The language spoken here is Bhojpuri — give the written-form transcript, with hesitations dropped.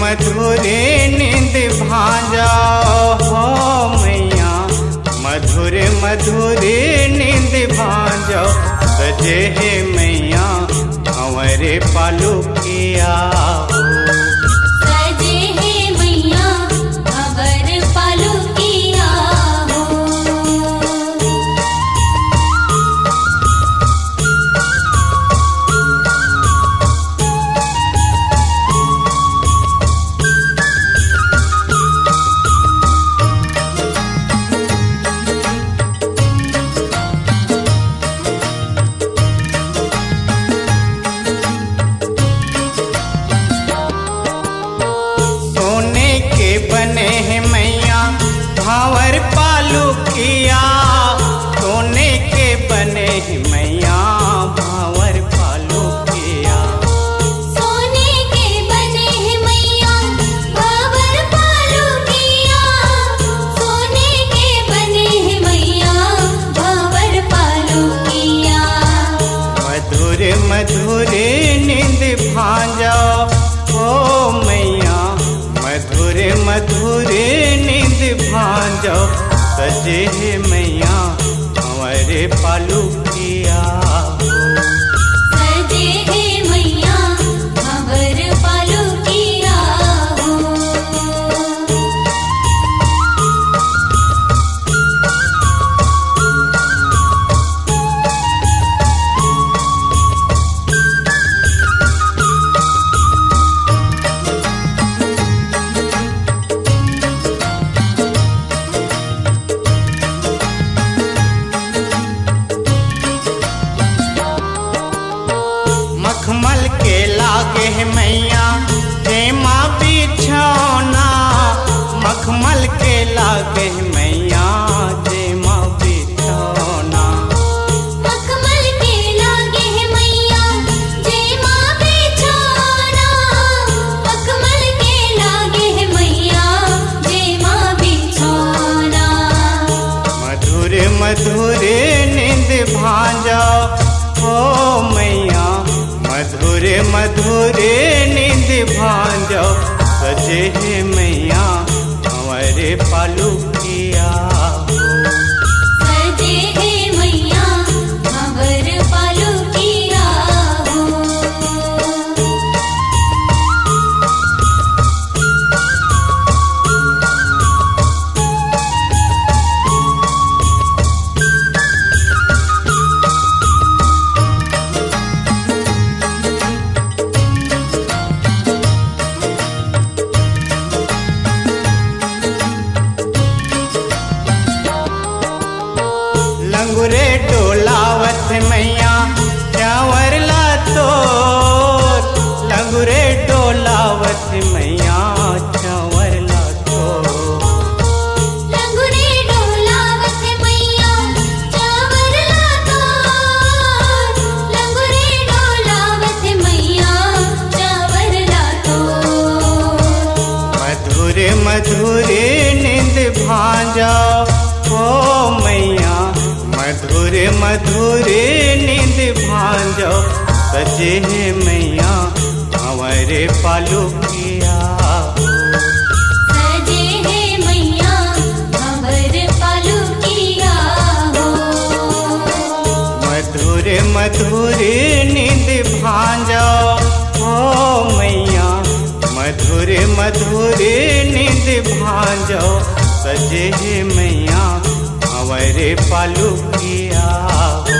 मधुरे नींद भांजा हो मैया, मधुरे मधुरे नींद भांजा। सजे है मैया हमारे पालुकिया हो। सजे है मैया हमारे पालुकिया हो। बने हैं मैया भावर पालुकिया, सोने के बने हैं मैया भावर पालुकिया। सोने के बने हैं मैया भावर पालुकिया, सोने के बने हैं मैया भावर पालुकिया। मधुरे मधुरे नींद भांजा ओ मैया, मधुरे मधुरे नींद भांजा। सजे है मैया हमारे पालुकिया हो। सजे है मैया हमारे पालुकिया हो। मखमल के लागे है मैया जेमा बिछौना, मखमल के लागे है मैया जेमा बिछौना। मखमल के लागे है मैया जेमा बिछौना, मखमल के लागे है मैया जेमा बिछौना। मधुरे मधुरे नींद भांजा ओ मैया, मधुरे मधुरे नींद भांजा। सजे है मैया हमारे पालुकिया हो। सजे है मैया हमारे पालुकिया हो। लंगुरे डोलावत मैया चावर ला तो, लंगुरे डोलावत मैया चावर ला तो। लंगुरे डोलावत मैया चावर ला तो, लंगुरे डोलावत मैया चावर ला तो। मधुरे मधुरे नींद भांजा ओ मैया, मधुरे मधुरे नींद भांजा। सजे है मैया हमारे पालुकिया हो। सजे है मैया हमारे पालुकिया हो। मधुरे मधुरे नींद भांजा ओ मैया, मधुरे मधुरे नींद भांजा। सजे है मैया हमारे पालुकिया हो।